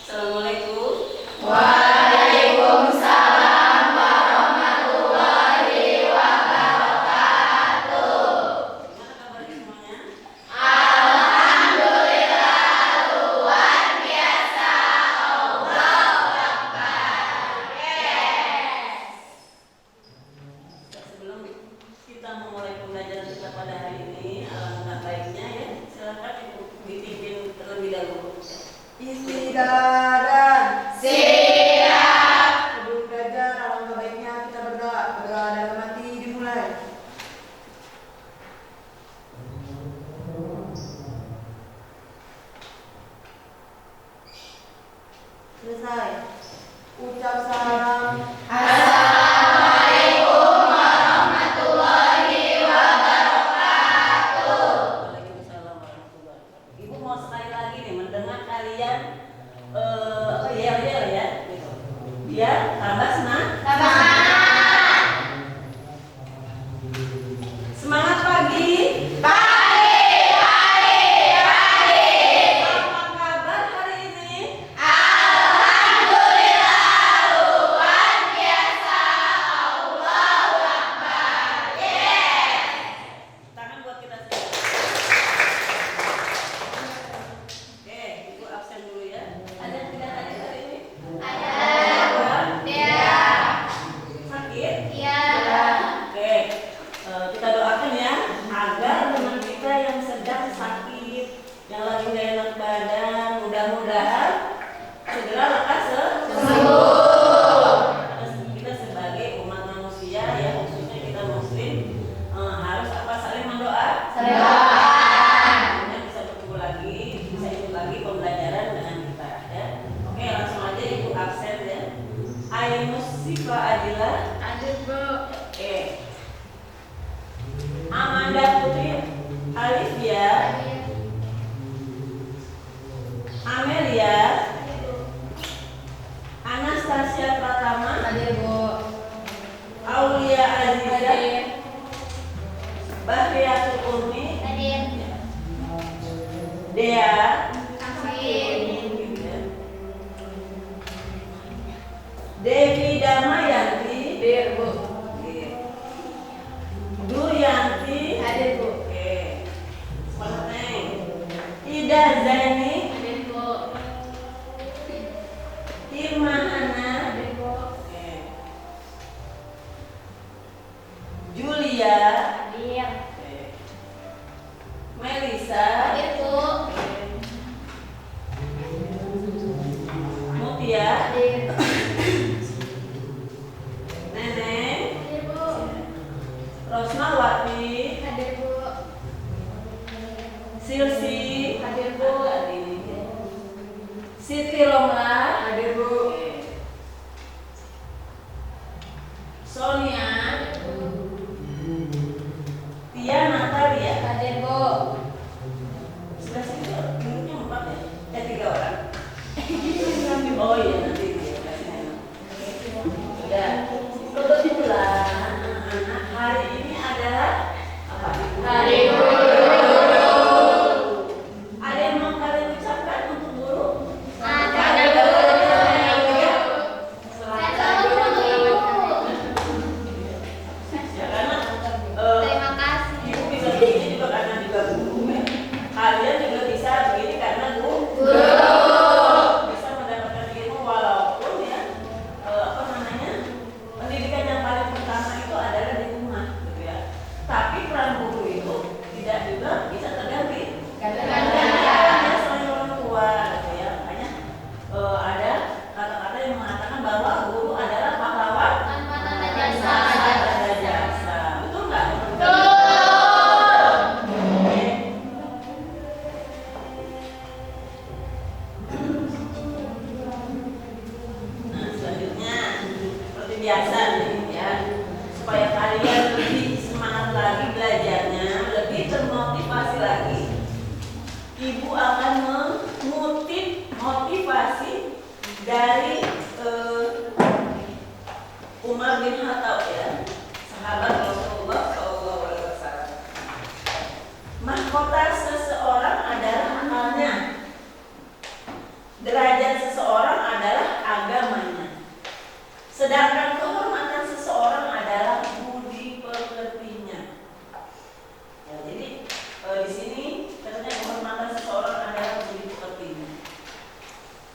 Assalamualaikum. Waalaikumsalam warahmatullahi wabarakatuh. Gimana kabarnya semuanya? Alhamdulillah luar biasa. Allahu Akbar. Yes. Sebelum kita memulai pembelajaran kita pada hari ini, alangkah baiknya ya silakan ibu dipimpin terlebih dahulu. Istighfar. Siap. Sebelum belajar, alangkah baiknya kita berdoa. Berdoa dalam hati dimulai. Selesai. Ucap salam. Assalamualaikum warahmatullahi wabarakatuh. Waalaikumsalam warahmatullahi wabarakatuh. Ibu mau sekali lagi nih mendengar kalian yel-yel ya gitu. Biar tambah semangat pagi. Apa kabar hari ini? Alhamdulillah luar biasa. Allahu Akbar. Yes. Tangan buat kita semua. Oke, ibu absen dulu ya. Ada yang tidak hadir hari ini? Ada. Apa? Ya. Sakit? Ya. Oke, kita doakan ya agar teman kita yang sedang sakit, yang lagi nggak enak badan, mudah-mudahan segera lekas Sembuh. Kita sebagai umat manusia ya, khususnya kita muslim, harus apa saling mendoa. Akhirnya bisa bertemu lagi, bisa ikut lagi pembelajaran dengan kita ya. Oke, langsung aja ibu absen ya. Ainus Sifa Adila. Ada, Bu. Oke. Amanda Putri Alivia, Amelia, Anastasia Pratama, Hadir, Bu. Aulia Aziza, Bahriatul Umi, Hadir. Dea, Devi Damayanti, Hadir, Bu. Duryanti, Hadir, Bu. oke, semangat Neng. Ida Zaini, Hadir, Bu. Irma Hana, Hadir, Bu. oke. Julia, Hadir. oke. Melisa, Hadir, Bu. oke. Mutia, Hadir. Neneng, Hadir, Bu. Rosmawati, Hadir, Bu. Silsi, Hadir, Bu. Siti Romla, Hadir, Bu. oke. Sonia, Tia Natalia. Hadir, Bu. Sebelah sini tuh duduknya 4 ya? 3 orang. Oh iya nanti dia kasih. Udah. Kebetulan anak-anak hari ini adalah apa? Hari Guru. Ada yang mau kalian ucapkan untuk guru? Ada guru. Ya karena Terima kasih. ibu bisa begini juga karena juga guru ya. Kalian juga bisa begini karena guru. Bisa mendapatkan ilmu walaupun ya apa namanya pendidikan yang paling pertama itu adalah di rumah gitu ya. Tapi peran guru itu tidak juga bisa terganti. Hanya selain orang tua gitu ya. Makanya ada kata-kata yang mengatakan bahwa guru adalah pahlawan Tanpa tanda jasa. jasa. Betul nggak? Betul. Oke. Nah, selanjutnya seperti biasa nih ya, supaya kalian lebih semangat lagi belajarnya, lebih termotivasi lagi. Ibu akan mengutip motivasi dari Umar bin Khattab ya, sahabat Rasulullah SAW. Mahkota seseorang adalah akalnya. Derajat seseorang Sedangkan kehormatan seseorang adalah budi pekertinya. Ya, jadi di sini katanya kehormatan seseorang adalah budi pekertinya.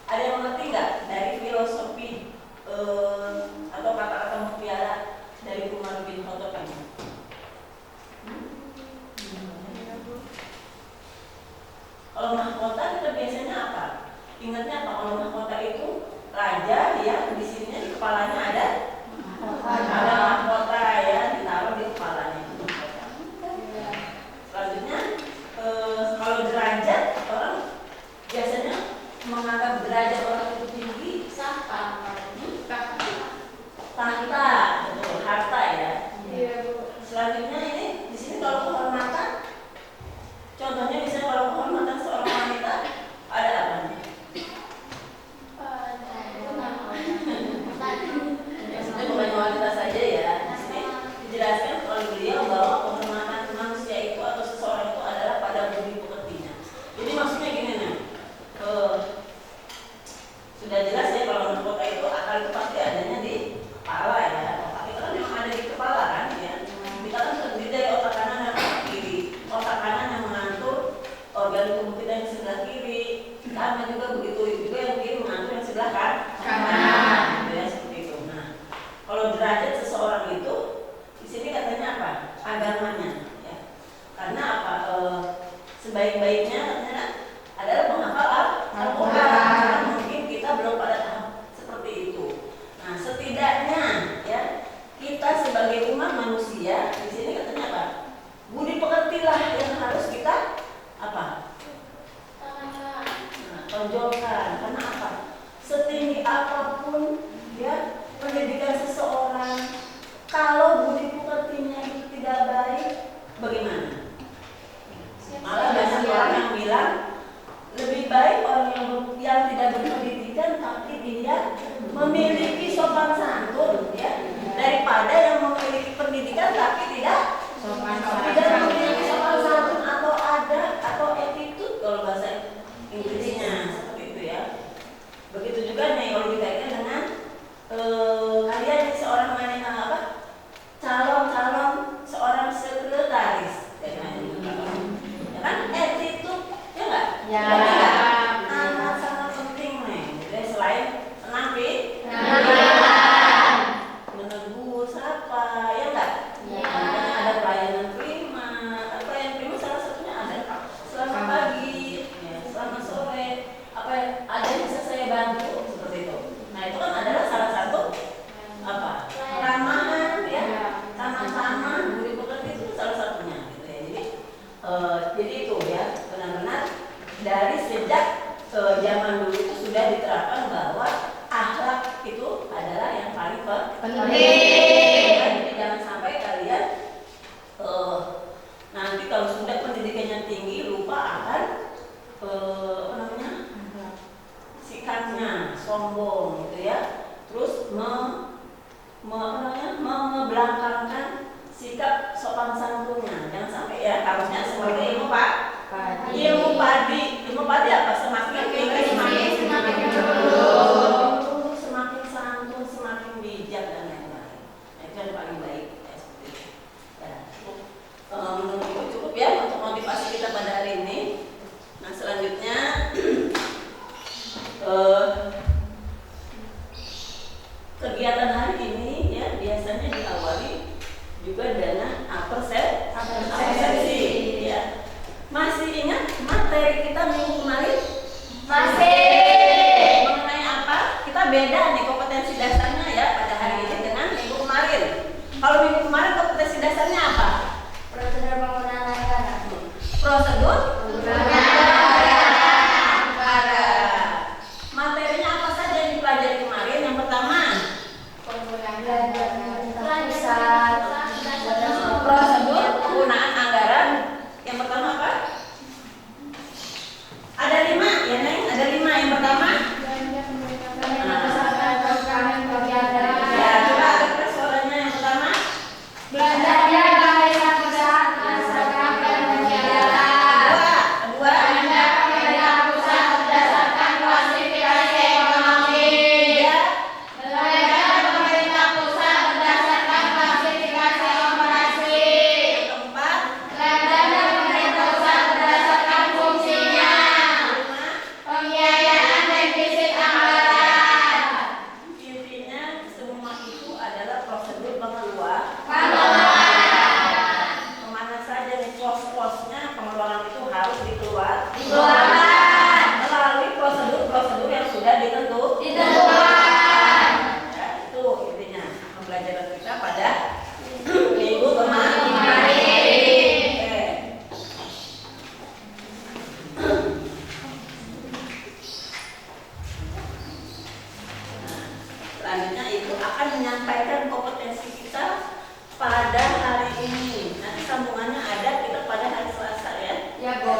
Ada yang mengerti nggak dari filosofi atau kata-kata mutiara dari Umar bin Khattab ini? Kalau mahkota kita biasanya apa? Ingatnya apa? Kalau mahkota itu raja ya, di sininya di kepalanya ada mahkota ya, ditaruh di kepalanya. Selanjutnya kalau derajat, orang biasanya menganggap derajat orang itu tinggi, tahta, betul, harta ya. Selanjutnya ini di sini kalau kehormatan, contohnya misalnya kalau kehormatan seorang wanita ada apa nih? Maksudnya bukan wanita saja ya. Di sini dijelaskan oleh beliau bahwa kehormatan manusia itu atau seseorang itu adalah pada budi pekertinya. Jadi maksudnya gini nih, sudah jelas ya kalau mahkota itu akal itu pasti adanya di kepala ya. Otak itu kan memang ada di kepala kan ya. Kita kan terdiri dari otak kanan dan otak kiri. Otak kanan yang mengatur organ tubuh kita yang sebelah kiri, sama juga begitu juga yang kiri mengatur yang sebelah kanan. Ya seperti itu. Nah, kalau derajat seseorang itu di sini katanya apa? Agamanya ya. Karena apa? Sebaik-baiknya katanya adalah menghafal Al-Quran. Karena mungkin kita belum pada tahap seperti itu. Nah, setidaknya ya kita sebagai umat manusia di sini katanya apa? Budi pekertilah yang harus kita apa? Tonjolkan. Karena apa? Setinggi apapun ya pendidikan seseorang, kalau budi pekertinya itu tidak baik, bagaimana? Malah banyak orang yang bilang lebih baik orang yang tidak berpendidikan tapi dia memiliki sopan santun ya, daripada yang memiliki pendidikan tapi tidak memiliki sopan santun atau ada atau attitude kalau bahasa Inggrisnya seperti itu ya. Begitu juga nih kalau dikaitkan dengan kalian seorang wanita apa? Calon seorang sekretaris ya kan? Attitude ya enggak? Ya. Amat sangat penting nih. Jadi selain penampilan, menegur siapa ya enggak? Ya. Makanya ada pelayanan prima. Kan pelayanan prima salah satunya ada selamat pagi, ya, selamat sore. Apa ada yang bisa saya bantu seperti itu. Nah itu kan adalah salah satu apa? Ramahan ya, sama-sama budi pekerti itu salah satunya gitu ya. Jadi itu ya benar-benar dari sejak zaman dulu itu sudah diterapkan bahwa akhlak itu adalah yang paling penting. Jadi jangan sampai kalian nanti kalau sudah pendidikannya tinggi lupa akan apa namanya sikapnya sombong gitu ya, terus membelakangkan sikap sopan santunnya. Jangan sampai ya, harusnya seperti ilmu padi apa? Semakin tinggi semakin dulu, semakin santun, semakin bijak dan lain-lain. Nah, itu yang paling baik ya, seperti itu. Ya, cukup ya untuk motivasi kita pada hari ini. Nah selanjutnya kegiatan hari ini ya biasanya diawali juga dengan persepsi ya. Masih ingat materi kita minggu kemarin? Masih. Mengenai apa? Kita beda nih kompetensi dasarnya ya pada hari ini dengan minggu kemarin. Kalau minggu kemarin kompetensi dasarnya apa? Prosedur penggunaan anggaran. Prosedur materinya apa saja yang dipelajari kemarin? Yang pertama Penggunaan anggaran. Prosedur sudah ditentukan. Ya, itu intinya pembelajaran kita pada minggu kemarin. Oke. Selanjutnya itu akan menyampaikan kompetensi kita pada hari ini. Nanti sambungannya ada kita pada hari Selasa ya. Ya, Bu.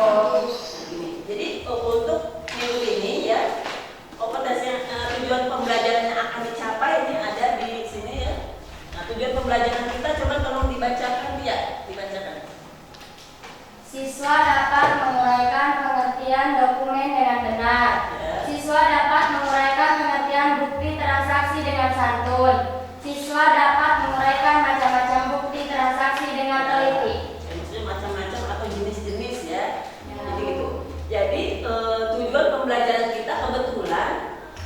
Gini. Jadi untuk minggu ini ya kompetensi tujuan pembelajaran yang akan dicapai ini ada di sini ya. Nah, tujuan pembelajaran kita coba tolong dibacakan ya, dibacakan. Siswa dapat menguraikan pengertian dokumen dengan benar. Ya. Siswa dapat menguraikan pengertian bukti transaksi dengan santun. Siswa dapat menguraikan macam-macam bukti transaksi dengan teliti. Maksudnya macam-macam atau jenis-jenis ya. Jadi gitu. Jadi tujuan pembelajaran kita kebetulan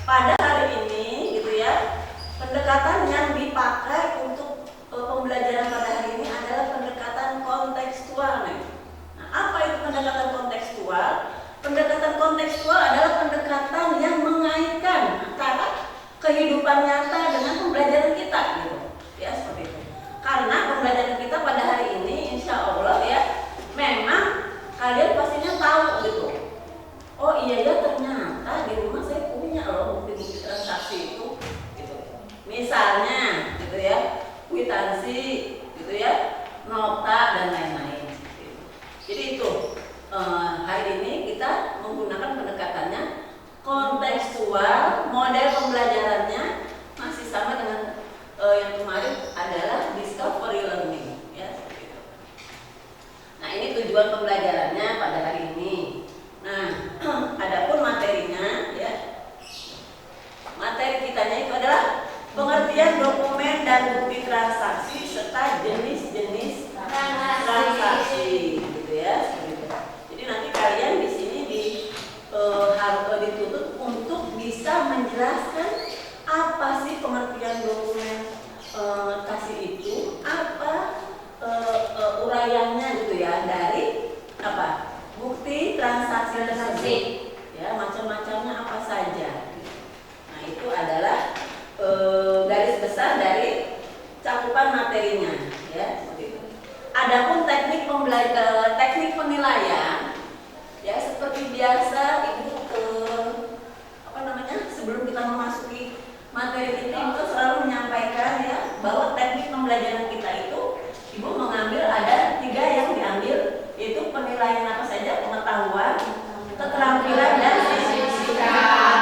pada hari ini gitu ya. Pendekatan yang dipakai untuk pembelajaran pada hari ini adalah pendekatan kontekstual nih. Nah, apa itu pendekatan kontekstual? Pendekatan kontekstual adalah pendekatan yang mengaitkan antara kehidupan nyata dengan pembelajaran kita gitu. Ya, seperti itu. Karena pembelajaran kita pada hari ini insya Allah ya memang kalian pastinya tahu gitu. Oh iya ya ternyata di rumah saya punya loh bukti-bukti transaksi itu gitu. Misalnya gitu ya, kwitansi gitu ya, nota dan lain-lain gitu. Jadi itu hari ini kita menggunakan pendekatannya kontekstual, model pembelajarannya masih sama dengan yang kemarin adalah discovery learning ya seperti itu. Nah, ini tujuan pembelajarannya pada hari ini. Nah, adapun materinya ya. Materi kitanya itu adalah pengertian dokumen dan bukti transaksi serta jenis-jenis transaksi gitu ya. Seperti itu. Jadi nanti kalian di sini harus dituntut untuk bisa menjelaskan apa sih pengertian dokumen kasih itu, apa uraiannya gitu ya dari apa bukti transaksi tersebut ya, macam-macamnya apa saja. Nah, itu adalah garis besar dari cakupan materinya ya seperti itu. Adapun teknik penilaian ya seperti biasa Ibu sebelum kita memasuki materi ini Ibu selalu menyampaikan ya bahwa teknik pembelajaran kita itu Ibu mengambil ada 3 yang diambil, yaitu penilaian apa saja, pengetahuan, keterampilan dan sikap.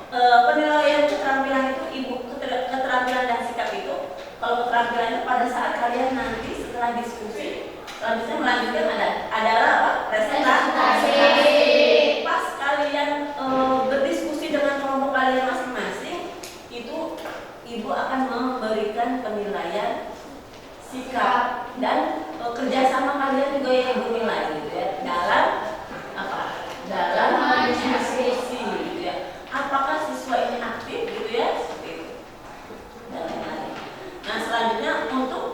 Penilaian keterampilan itu Ibu keterampilan dan sikap itu kalau keterampilan itu pada saat kalian nanti setelah diskusi selanjutnya melanjutkan adalah apa? Presentasi. Pas kalian berdiskusi dengan kelompok kalian masing-masing, itu Ibu akan memberikan penilaian sikap dan kerjasama kalian juga yang Ibu nilai gitu ya dalam apa? Dalam diskusi gitu ya. Apakah siswa ini aktif gitu ya? Seperti itu. Dan lain-lain. Nah, selanjutnya untuk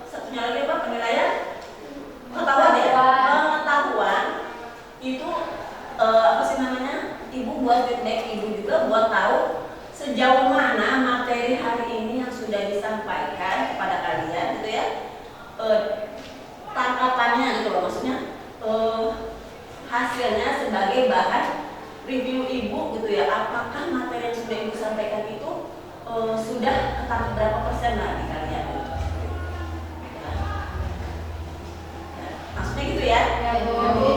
satunya lagi apa? Penilaian pengetahuan ya. Pengetahuan itu apa sih namanya? Ibu buat feedback, Ibu juga buat tahu sejauh mana materi hari ini yang sudah disampaikan kepada kalian gitu ya. Tangkapannya gitu loh, maksudnya hasilnya sebagai bahan review Ibu gitu ya. Apakah materi yang sudah Ibu sampaikan itu sudah ketangkep berapa persen lah di kalian? Maksudnya gitu ya.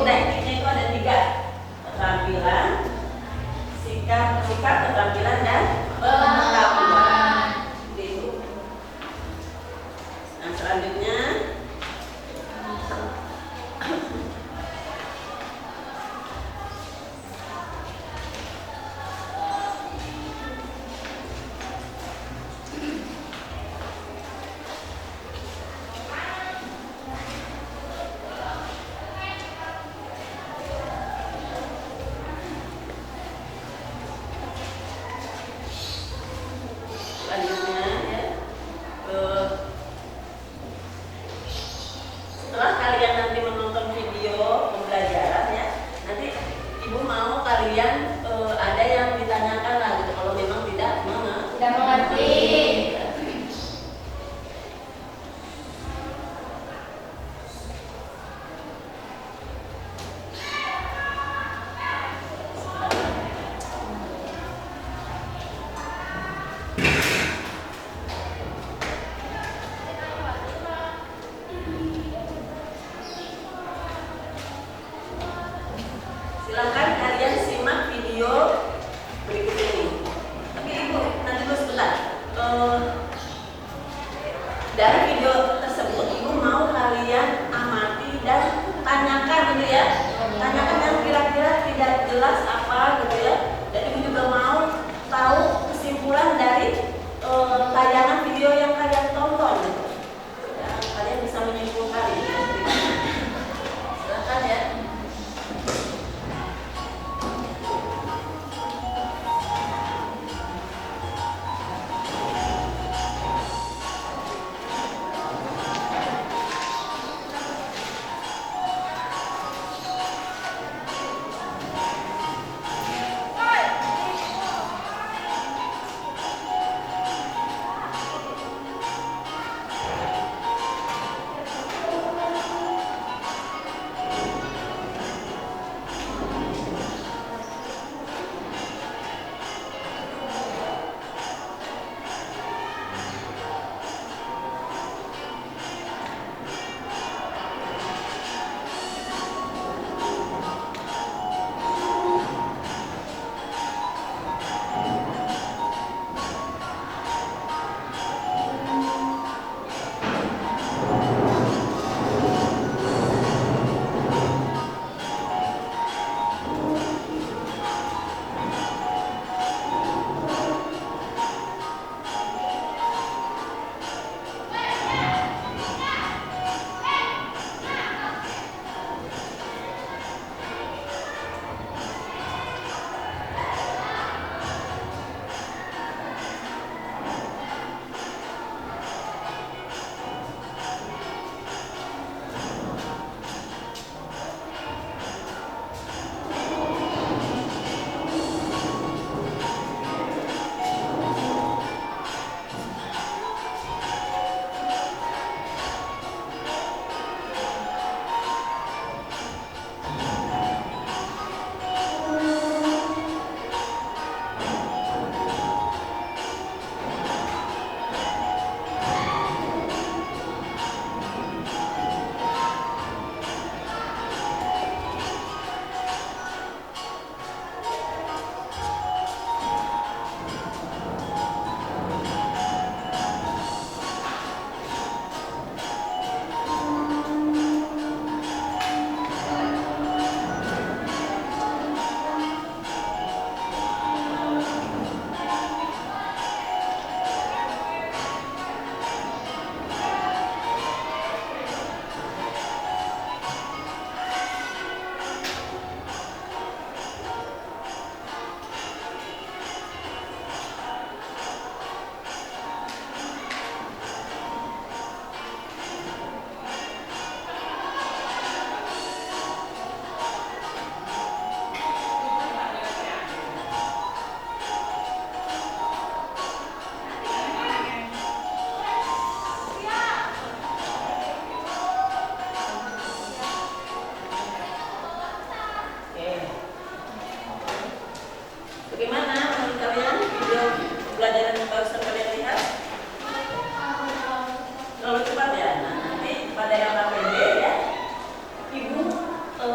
Tekniknya itu ada 3. Keterampilan, sikap, keterampilan dan pengetahuan. Gitu. Nah, selanjutnya Bagaimana menurut kalian video pembelajaran yang barusan kalian lihat? Terlalu cepat ya. Nah, nanti pada LKPD ya, ibu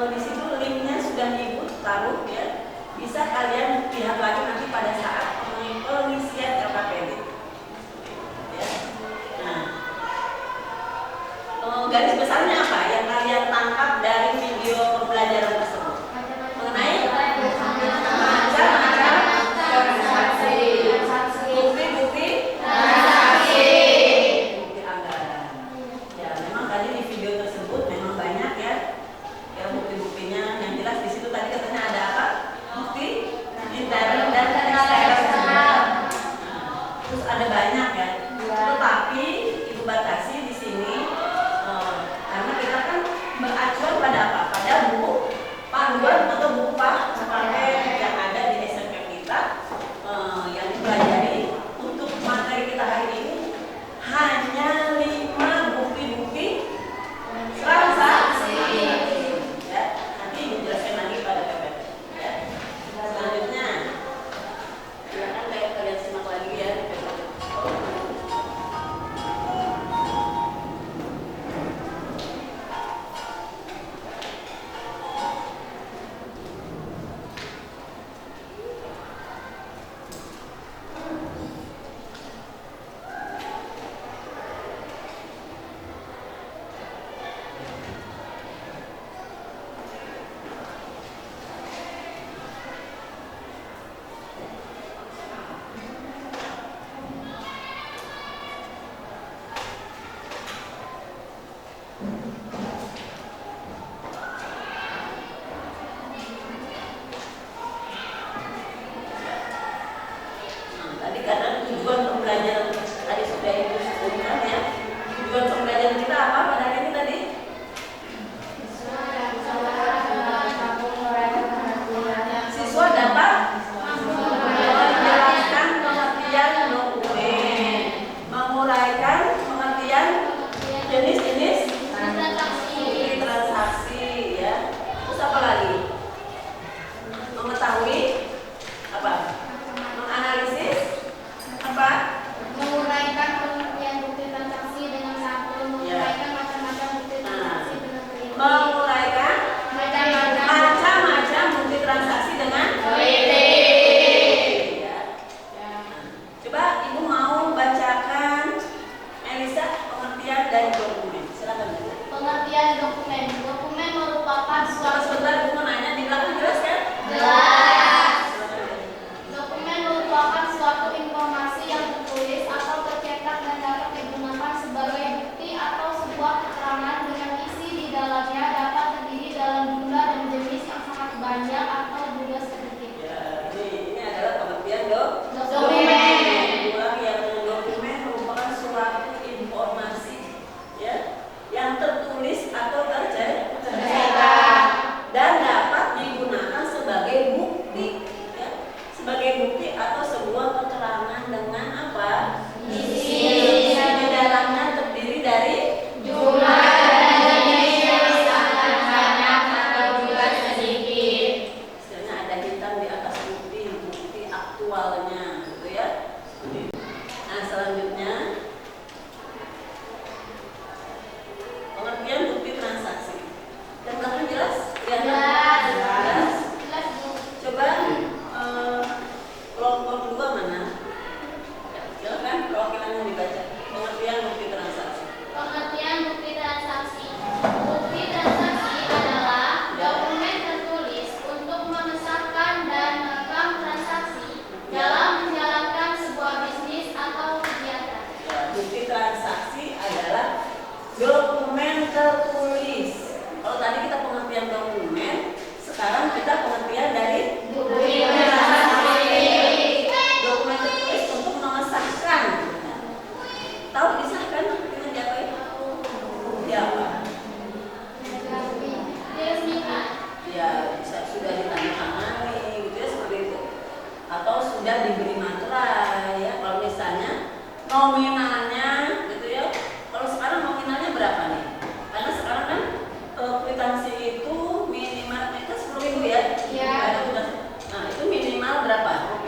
di situ linknya sudah ibu taruh ya. Bisa kalian lihat lagi nanti pada saat pengisian LKPD. Ya. Nah, garis besarnya apa yang kalian tangkap dari video pembelajaran tersebut? Mengenai macam-macam bukti-bukti anggaran. Ya, memang tadi di video tersebut memang banyak ya, bukti-buktinya. Yang jelas di situ tadi katanya ada apa? Bukti intern dan ekstern. Terus ada banyak ya. Tetapi ibu batasi di sini karena kita kan beracuan pada apa? Pada buku panduan atau buku paket yang ada di SMK kita yang dipelajari. Untuk materi kita hari ini hanya 5 bukti-bukti transaksi. Ya, nanti ibu jelaskan lagi pada PPT. Ya. Selanjutnya, silakan kalian simak lagi ya di PPT. Tadi karena tujuan pembelajaran tadi sudah ibu sebutkan ya. Tujuan pembelajaran kita apa pada hari ini tadi? Siswa dapat menjelaskan pengertian dokumen, menguraikan pengertian jenis-jenis transaksi ya. Terus apa lagi? Mengetahui apa? Menganalisis apa? Menguraikan pengertian bukti transaksi dengan santun, menguraikan macam-macam bukti transaksi dengan teliti. Menguraikan macam-macam bukti transaksi dengan teliti. Ya. Coba ibu mau bacakan Elisa pengertian dari dokumen. Silakan. Pengertian dokumen. Dokumen merupakan suatu Sebentar ibu mau nanya di belakang jelas kan? jelas. Dokumen merupakan suatu informasi yang tertulis atau tercetak dan dapat digunakan sebagai bukti atau sebuah keterangan dengan isi di dalamnya dapat terdiri dalam jumlah dan jenis yang sangat banyak atau juga sedikit. Ya, ini adalah pengertian Dokumen. Ulang yang dokumen merupakan suatu informasi ya yang tertulis atau tercetak dan dapat digunakan sebagai bukti ya, sebagai bukti atau sebuah keterangan dengan apa? Isi di dalamnya terdiri dari Jumlah dan jenis yang sangat banyak atau juga sedikit. istilahnya ada hitam di atas bukti, bukti aktualnya gitu ya. Nah, selanjutnya pengertian bukti transaksi. Dan belakang jelas? Jelas. Jelas. Jelas, Bu. Coba kelompok kedua mana? Ya, silakan perwakilan yang dibaca. Pengertian bukti transaksi. Pengertian bukti transaksi. Bukti transaksi adalah dokumen tertulis untuk mengesahkan dan merekam transaksi dalam menjalankan sebuah bisnis atau kegiatan. Ya, bukti transaksi adalah dokumen tertulis. Kalau tadi kita pengertian dokumen, sekarang kita pengertian dari Bukti transaksi. dokumen tertulis untuk mengesahkan. Tahu disahkan dengan diapain? Bukti apa? Diresmikan. Ya, bisa sudah ditandatangani gitu ya, seperti itu. Atau sudah diberi materai ya. Kalau misalnya nominalnya gitu ya. Kalau sekarang nominalnya berapa nih? Karena sekarang kan kwitansi itu minimal itu 10.000 ya. Iya. Nah, itu minimal berapa?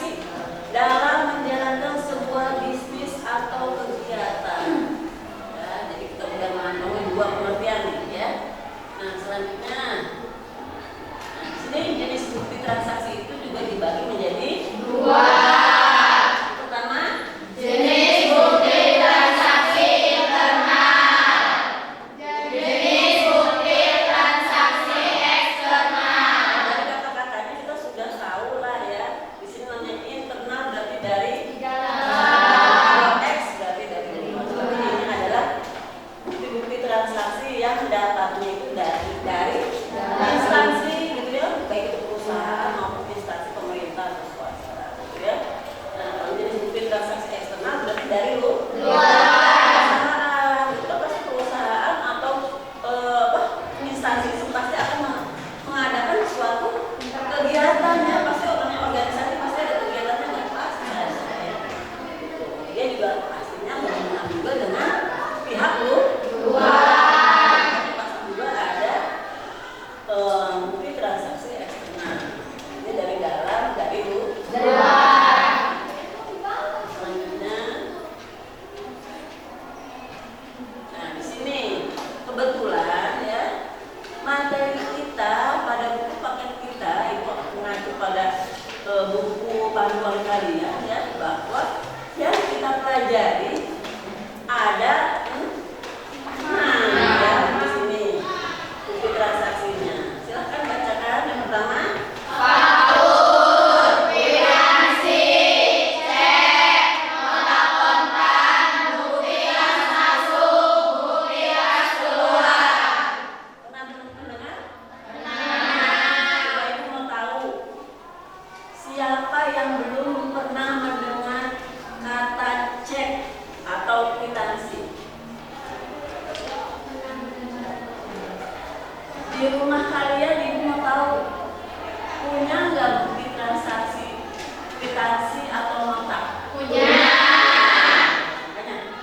kwitansi dalam menjalankan sebuah bisnis atau kegiatan. Ya, jadi kita udah mengandungi dua pengertian nih, ya. Nah, selanjutnya, nah, di sini jenis bukti transaksi itu juga dibagi menjadi dua. Pertama, Jenis bukti transaksi internal. Jenis bukti transaksi eksternal. dari kata-katanya kita sudah tahu lah ya. Di sini namanya internal berarti dari Di dalam. kalau X berarti dari luar. Berarti ini adalah bukti-bukti transaksi yang dapatnya itu dari instansi gitu ya, baik itu perusahaan maupun instansi pemerintah atau swasta gitu ya. Nah, kalau jenis bukti transaksi eksternal berarti dari perusahaan. Itu kan pasti perusahaan atau instansi itu pasti akan mengadakan suatu kegiatannya, pasti organisasi pasti ada kegiatannya nggak pasti ya. Dia juga pastinya berhubungan juga dengan pihak luar. Pasti juga ada bukti transaksi eksternal. Ini dari dalam, dari luar. Selanjutnya, nah di sini kebetulan ya materi kita pada buku paket kita itu mengacu pada buku panduan kalian ya, bahwa yang kita pelajari ada ya di sini bukti transaksinya. Silahkan bacakan yang pertama. Faktur, kwitansi, cek, nota kontan, bukti kas masuk, bukti kas keluar. Pernah mendengar? Benar. Coba Ibu mau tahu siapa yang belum pernah mendengar kata cek atau kwitansi? Di rumah kalian Ibu mau tahu punya nggak bukti transaksi, kwitansi atau nota? Punya. Makanya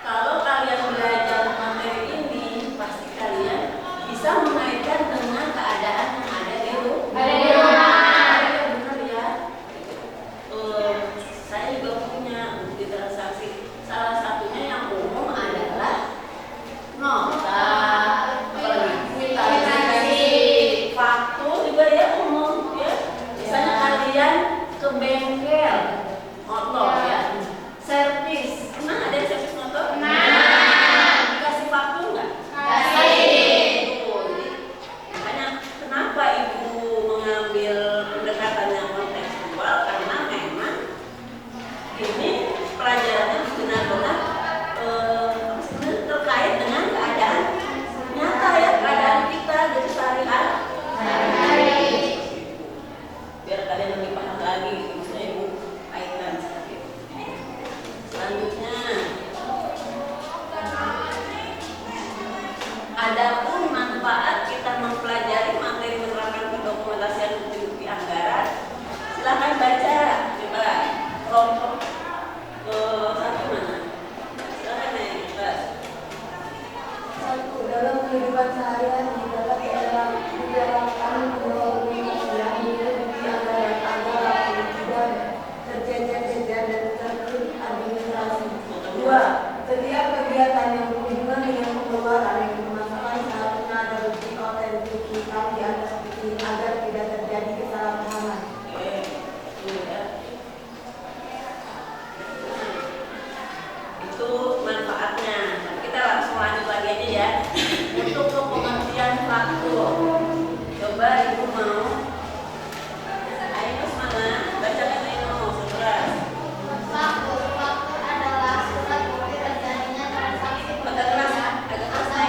kalau kalian belajar materi ini pasti kalian bisa mengaitkan dengan keadaan yang ada di rumah. Ada di rumah. Iya, benar ya. Saya juga punya bukti transaksi. Salah satunya yang umum adalah nota, apalagi kwitansi, faktur juga ya umum ya. Misalnya kalian ke bengkel motor ya, servis. Pernah ada yang servis motor? Dikasih faktur nggak? Kasih. Jadi, makanya kenapa Ibu mengambil pendekatan yang kontekstual, karena memang ini pelajarannya benar-benar terkait dengan keadaan nyata ya, keadaan kita dari sehari-hari. Biar kalian lebih paham lagi, maksudnya Ibu kaitkan seperti itu. Selanjutnya, adapun manfaat kita mempelajari materi menerapkan pendokumentasian bukti-bukti anggaran, silahkan baca. Coba kelompok satu mana? Silahkan naik ke kelas. Satu, dalam kehidupan seharian menjalankan kedua organisasi yang dimiliki anggaran agar tidak terjejer-jejer dan teradministrasi. Dua, setiap kegiatan yang berhubungan dengan pengeluaran yang dimasukkan seharusnya ada bukti autentisitas di atas bukti agar tidak terjadi kesalahpahaman. Oke, dulu ya. Itu manfaatnya. Nah, kita langsung lanjut lagi aja ya. Untuk pengertian faktur, coba Ibu mau. Ayo semangat, bacakan Ayo sekeras. Faktur adalah surat bukti terjadinya transaksi pembelian atau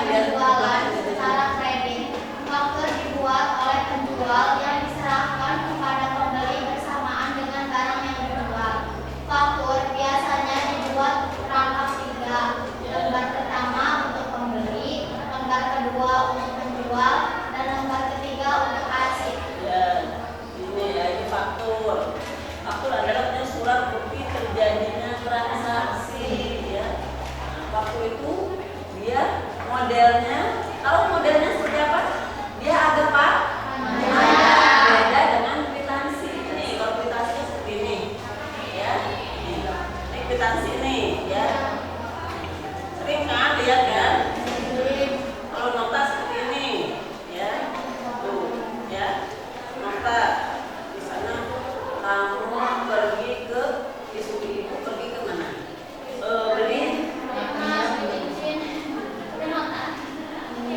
penjualan secara kredit. Faktur dibuat oleh penjual yang diserahkan kepada pembeli bersamaan dengan barang yang dijual. Faktur biasanya dibuat rangkap 3. Lembar pertama untuk pembeli, lembar kedua untuk penjual, dan lembar ketiga untuk arsip. Ya, ini ya, ini faktur. Faktur adalah surat bukti terjadinya transaksi ya. Nah, faktur itu dia modelnya, tahu modelnya seperti apa? Dia agak beda dengan kwitansi. Nih, kalau kwitansinya seperti ini. kamu pergi ke ibu pergi ke mana? Beli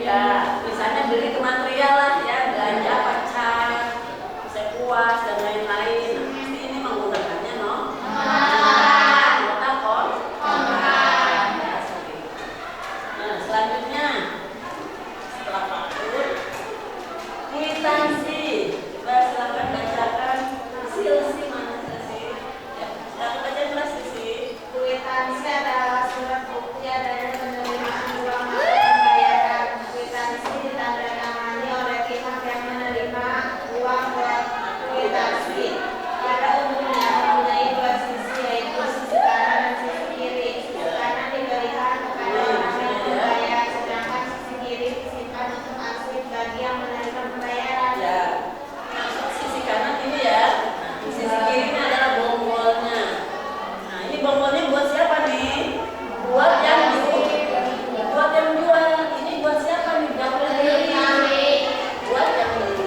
ya, misalnya beli ke material lah ya, belanja pacar, sekuas dan lain-lain. Nah, pasti ini menggunakannya nota kontan. Ya, seperti itu. Nah, selanjutnya setelah faktur, kwitansi. Coba silakan bacakan silsi mana silsi? Ya, silakan baca kelas silsi. Kwitansi adalah surat bukti adanya penerimaan uang atau pembayaran. Kwitansi ditandatangani oleh pihak yang menerima uang buat kwitansi. Pada umumnya mempunyai dua sisi, yaitu sisi kanan dan sisi kiri. Sisi kanan diberikan kepada orang yang membayar, sedangkan sisi kiri disimpan untuk arsip bagi yang menerima pembayaran. Ya, masuk sisi kanan ini ya. Nah, sisi kiri ini adalah bonggolnya. Nah, ini bonggolnya buat siapa nih? Buat yang jual. Ini buat siapa nih? Buat pembeli. Buat yang beli.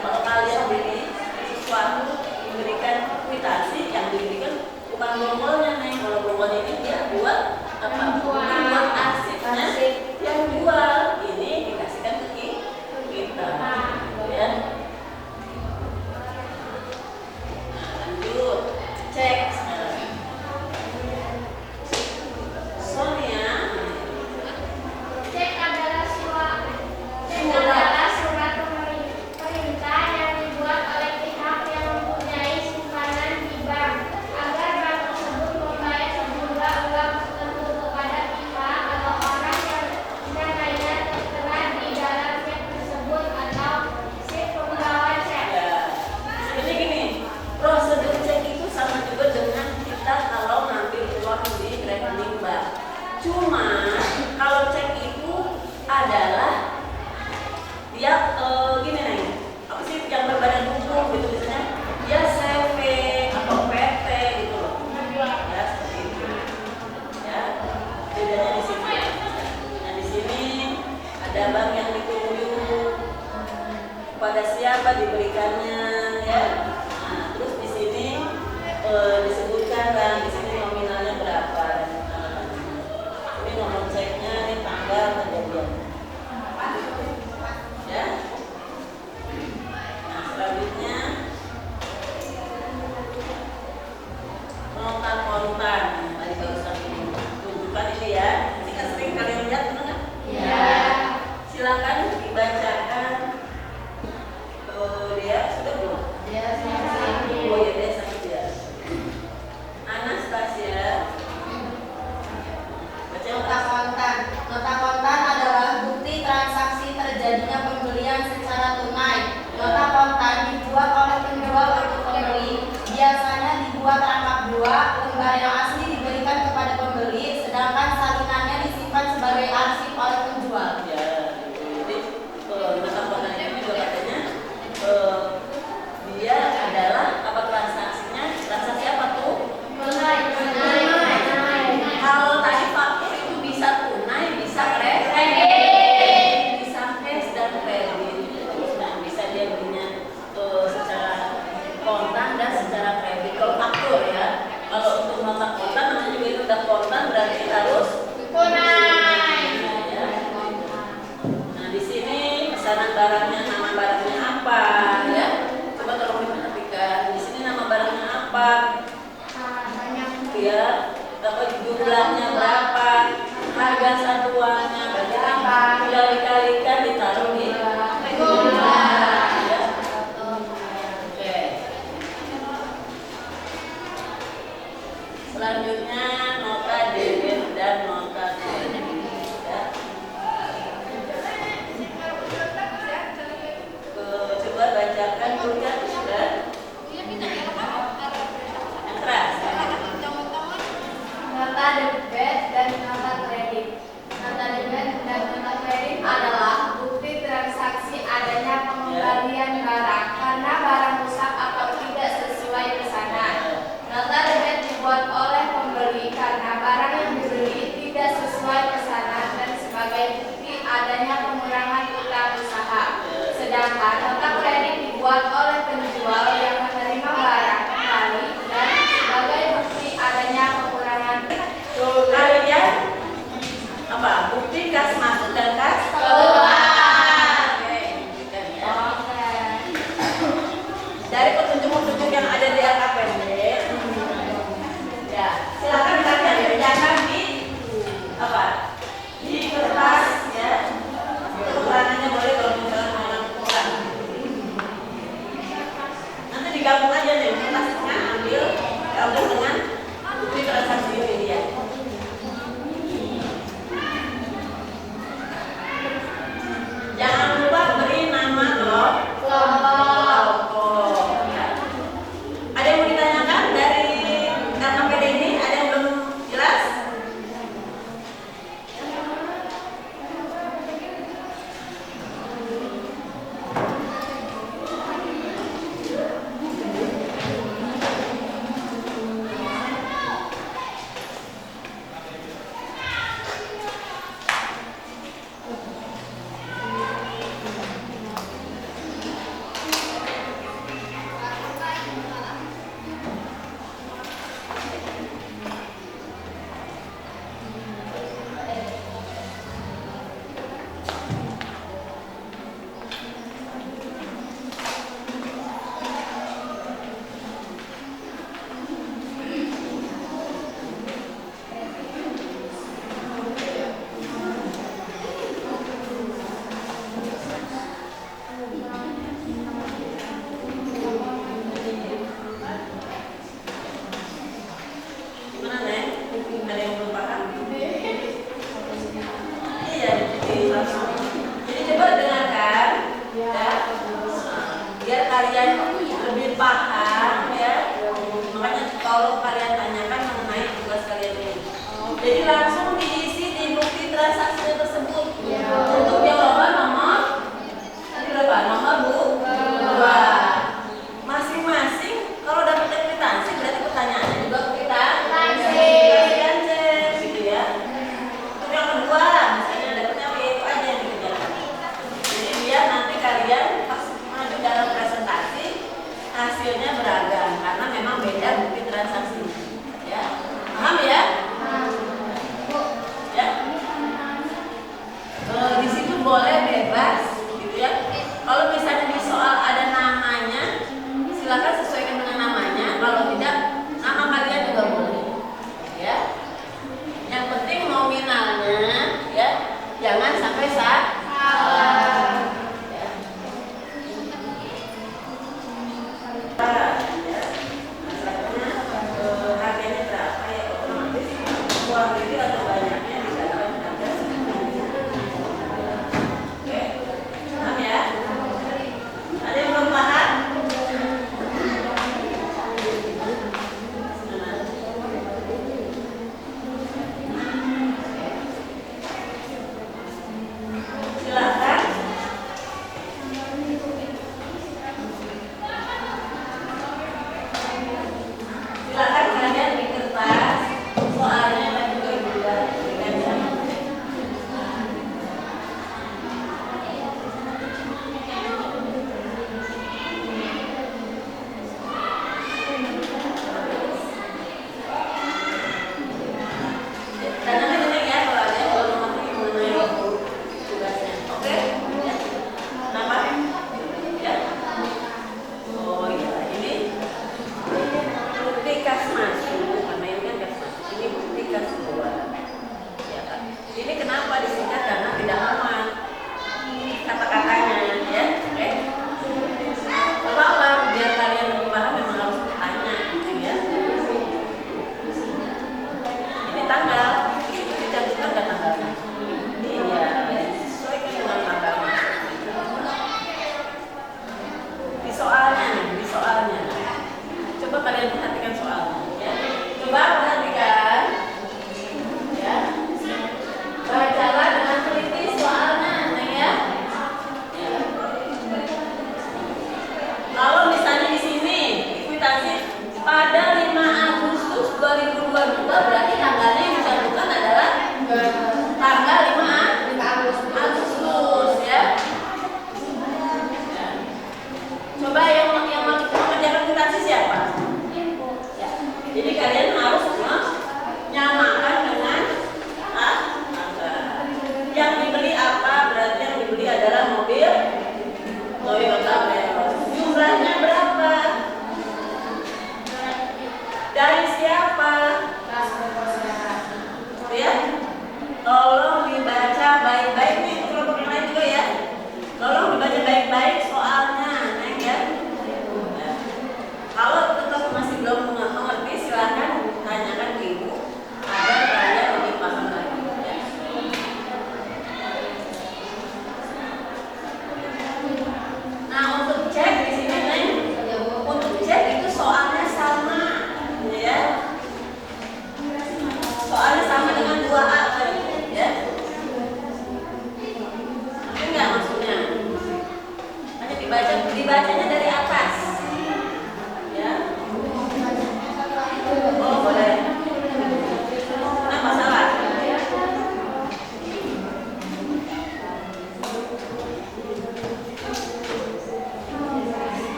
Kalau kalian beli sesuatu diberikan kwitansi, yang diberikan bukan bonggolnya nih. Kalau bonggolnya ini dia buat apa? Buat arsipnya yang jual. Ini dikasihkan ke kita. Ya. Lanjut, cek sekarang. Sonia, Cek adalah surat perintah yang dibuat oleh pihak yang mempunyai simpanan di bank agar bank tersebut membayar sejumlah uang tertentu kepada pihak atau orang yang namanya tertera di dalam cek tersebut atau si pembawa cek. ya. Jadi gini, prosedur cek itu sama juga dengan kita kalau ngambil uang di rekening bank. Cuma kalau cek itu adalah dia gini nih, apa sih yang berbadan hukum gitu misalnya dia CV atau PT gitu loh. Ya seperti itu. Ya, bedanya di sini. Nah di sini ada bank yang ditunjuk pada siapa diberikannya ya. Nah, terus di sini disebutkan kan di sini nominalnya berapa. Ini nomor ceknya, ini tanggal kejadian. Ya. Nah, selanjutnya nota kontan. Tadi barusan tunjukkan ini ya. Ini kan sering kalian lihat benar nggak? Ya. Silakan dibacakan. Dia sudah belum? Oh ya, dia saja. Anastasia. Baca Nota kontan. Nota kontan adalah bukti transaksi terjadinya pembelian secara tunai. Nota kontan dibuat oleh penjual untuk pembeli. Biasanya dibuat rangkap dua, lembar yang asli diberikan kepada pembeli, sedangkan salinannya disimpan sebagai arsip oleh penjual. ya. Jadi nota kontan ini juga katanya dia adalah apa transaksinya? Transaksi apa tuh? Kalau tadi faktur itu bisa tunai, bisa kredit, bisa cash dan kredit. Nah, bisa dia belinya secara kontan dan secara kredit. Kalau faktur ya, kalau untuk nota kontan namanya juga itu udah kontan berarti harus tunai. Ya. Nah di sini pesanan barangnya, nama barangnya apa? Ya, coba tolong diperhatikan. Di sini nama barangnya apa? Ya, berapa jumlahnya berapa, harga satuannya berapa, bila dikalikan ditaruh di jumlah. Ya. Oke. Selanjutnya nota debit dan nota kredit. Ya. Coba bacakan tulisan sudah. Yang keras. Nota debit dan nota kredit. Nota debit dan nota kredit adalah bukti transaksi adanya pengembalian barang karena barang rusak atau tidak sesuai pesanan. Nota debit dibuat oleh pembeli untuk yang ada di LKPD, ya silakan kalian kerjakan di apa? Di kertas ya. Keterangannya boleh kalau misalnya mau lakukan. Nanti digabung aja deh kertasnya, ambil gabung dengan bukti transaksi ini ya. Jangan lupa beri nama kelompok. Ya. Ada yang mau ditanyakan dari LKPD ini? Ada yang belum jelas? Gimana Nek? Ada yang belum paham? Iya, jadi langsung. Jadi coba dengarkan, ya, biar kalian lebih paham, ya. Makanya kalau kalian tanyakan mengenai tugas kalian ini, jadi langsung diisi di bukti transaksi tersebut. Untuk jawaban nomor tadi berapa? Nomor dua. Masing-masing kalau dapat kwitansi berarti pertanyaannya juga kwitansi gitu ya. Untuk yang kedua, misalnya dapatnya itu aja yang dikerjakan. Jadi biar nanti kalian pas maju dalam presentasi hasilnya beragam karena memang beda bukti transaksi. Ya, paham ya? Ya. Di situ boleh bebas, gitu ya. Kalau misalnya di soal ada namanya, silakan sesuaikan dengan namanya. Kalau tidak, nama kalian juga boleh. Ya. Yang penting nominalnya, ya, jangan sampai salah. Ya. Ya. Masalahnya,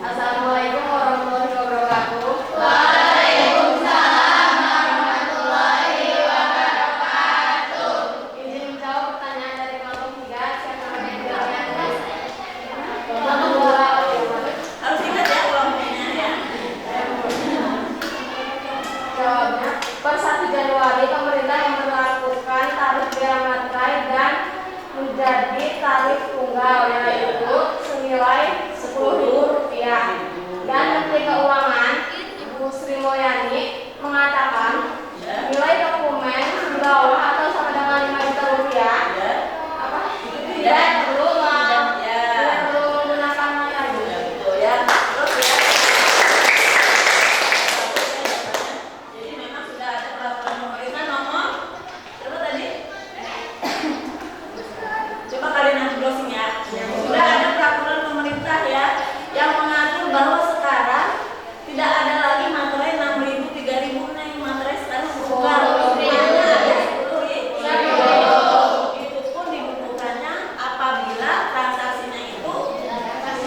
Assalamualaikum warahmatullahi wabarakatuh. Waalaikumsalam warahmatullahi wabarakatuh. Izin menjawab pertanyaan dari kelompok 3. Siapa yang jawabnya? Kelompok 2. Harus ingat ya kelompoknya ya. Jawabnya, per 1 Januari pemerintah memperlakukan tarif bea materai dan menjadi tarif tunggal yaitu senilai Rp10.000. Dan Menteri Keuangan Ibu Sri Mulyani mengatakan nilai dokumen di bawah atau sama dengan Rp5.000 Ya. apa? Ya. Tidak perlu Ya. menggunakan lagi. Ya, betul ya. Terus ya. Jadi memang sudah ada peraturan pemerintah nomor berapa tadi? Coba kalian nanti browsing ya. Sudah ada peraturan pemerintah ya yang mengatur bahwa sekarang tidak ada lagi materai 6.000, 3.000 nih materai sekarang bukan. Hanya ada 10.000. Itu pun dibutuhkannya apabila transaksinya itu di atas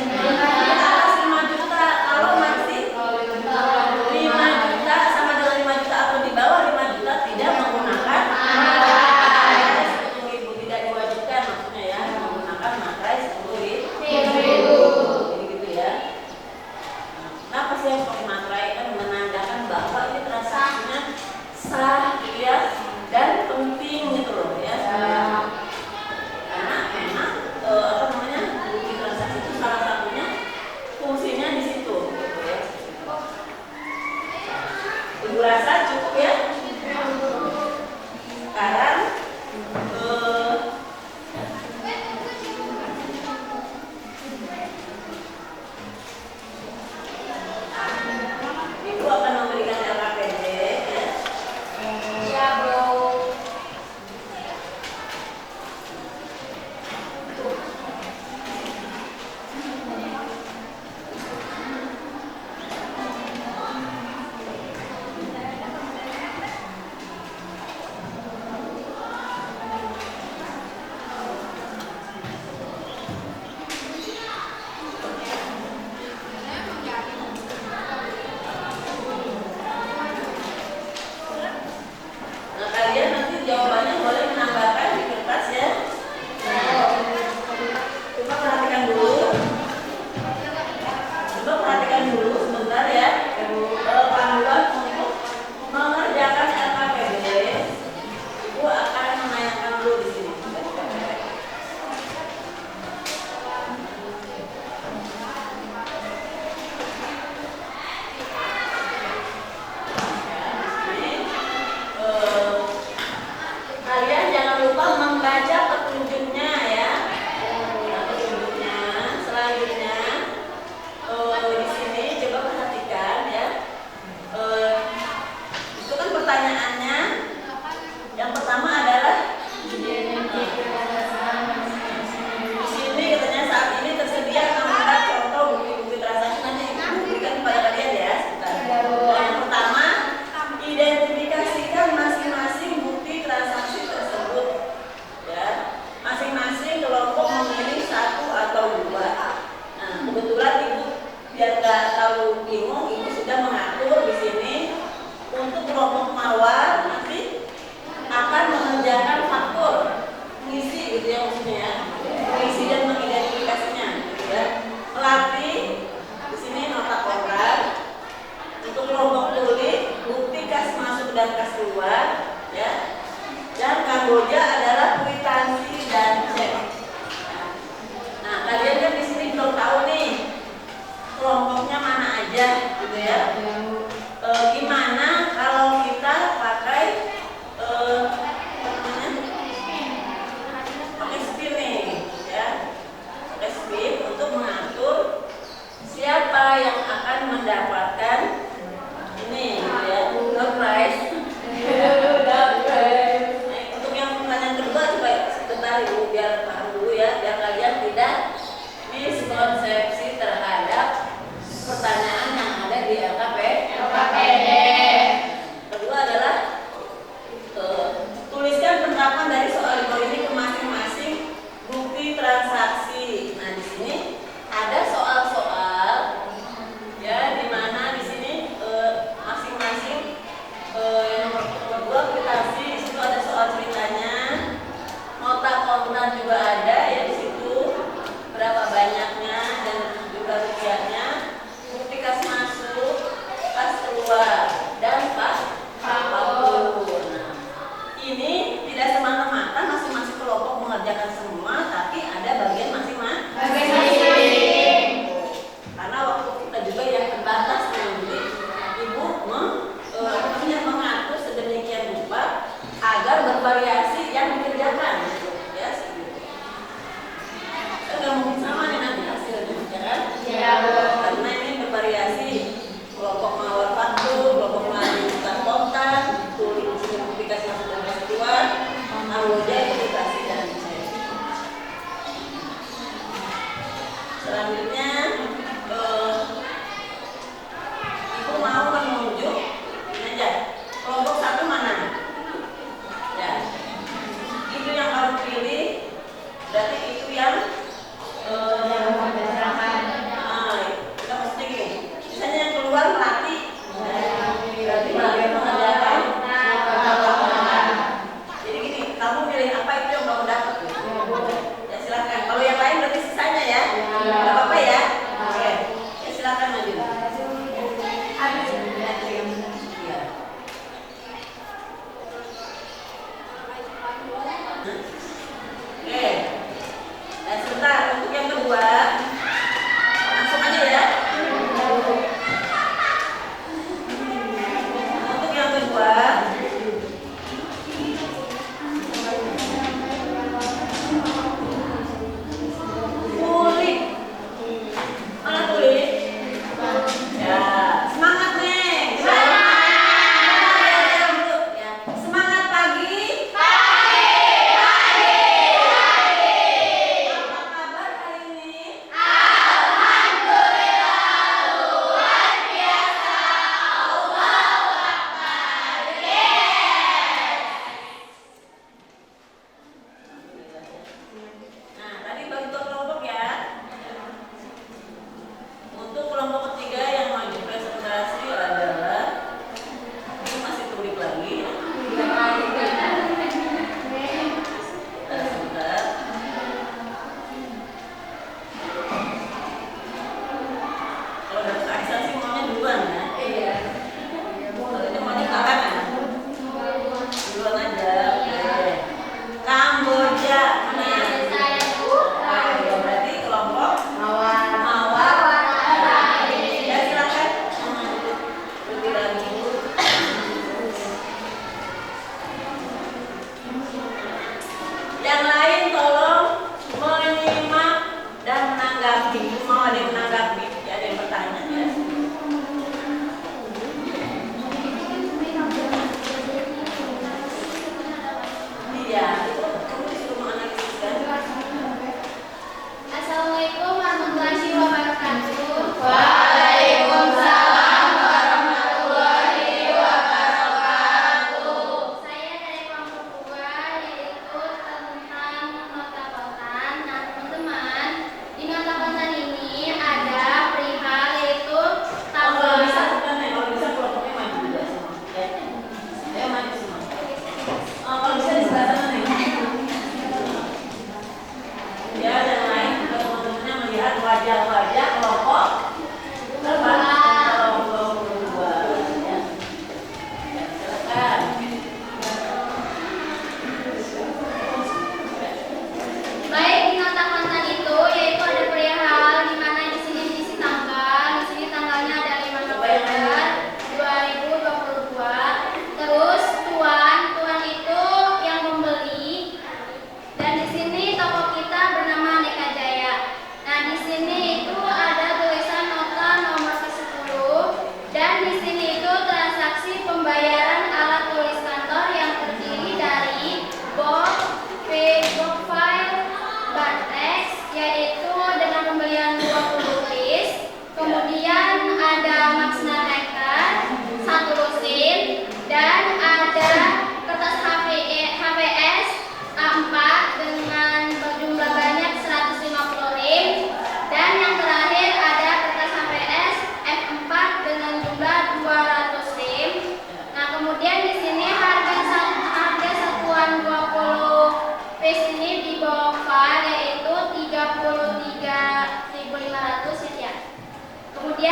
5 juta. Kalau masih 5 juta sama dengan 5 juta atau di bawah 5 juta tidak menggunakan materai 10.000, tidak diwajibkan maksudnya ya menggunakan materai 10.000. Jadi gitu ya. Kenapa sih harus pakai materai? Kan menandakan bahwa ini transaksinya sah gitu ya dan penting gitu loh ya. Karena memang apa namanya bukti transaksi itu salah satunya fungsinya di situ gitu ya. Ibu rasa cukup ya. Sekarang Ibu akan memberikan LKPD ya. Ya, Bro. Nah, kalian nanti jawabannya boleh menambahkan di kertas ya. Coba perhatikan dulu. Coba perhatikan dulu sebentar ya. Panduan untuk mengerjakan LKPD. Ibu akan menanyakan dulu di sini. Kalian jangan lupa membaca petunjuknya ya. Nah, petunjuknya selanjutnya di sini coba perhatikan ya. Itu kan pertanyaannya. Yang pertama adalah di sini katanya saat ini tersedia 64 contoh bukti-bukti transaksi, nanti Ibu berikan kepada kalian ya. Sebentar. Nah, yang pertama, identifikasikan masing-masing bukti transaksi tersebut ya. Masing-masing kelompok memilih 1 atau 2. Nah, kebetulan Ibu biar nggak terlalu bingung, Ibu sudah mengatur di sini untuk kelompok mawar nanti akan mengerjakan faktor mengisi gitu ya maksudnya ya. Mengisi dan mengidentifikasinya gitu ya. Melatih di sini nota koran. Untuk kelompok tuli bukti kas masuk dan kas keluar ya. Dan Kamboja adalah kwitansi dan cek. Nah, kalian kan di sini belum tahu nih kelompoknya mana aja gitu ya. Gimana kalau kita pakai apa namanya? Pakai spin nih ya. Pakai spin untuk mengatur siapa yang akan mendapatkan ini gitu ya, door prize. Untuk yang pertanyaan kedua coba sebentar Ibu biar paham dulu ya, biar kalian tidak miskonsepsi terhadap pertanyaan yang ada di LKPD. Kedua adalah tuliskan penerapan dari soal ini ke masing-masing bukti transaksi. Nah, di sini ada soal-soal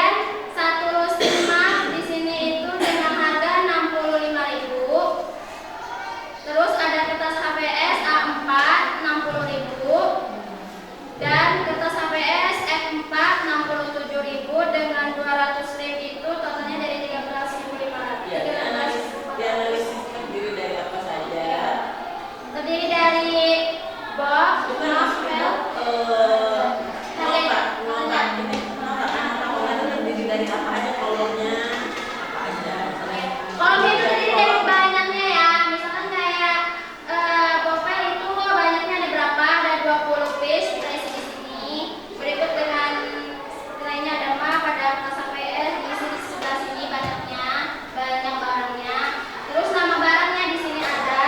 Kemudian satu simak di sini itu dengan harga 65.000. Terus ada kertas HPS A4 60.000 dan kertas HPS F4 67.000 dengan 200 lem itu totalnya dari 13.500. Ya, dianalisis terdiri dari apa saja? Terdiri dari box, Bukan maksudnya notak ini notak itu terdiri dari apa aja kolomnya? Apa aja? kolomnya itu terdiri dari banyaknya ya. Misalkan kayak bopel itu banyaknya ada berapa? Ada 20 piece kita isi di sini. Berikut dengan seperti lainnya ada map, ada kertas HPS diisi di sebelah sini banyaknya, banyak barangnya. Terus nama barangnya di sini ada.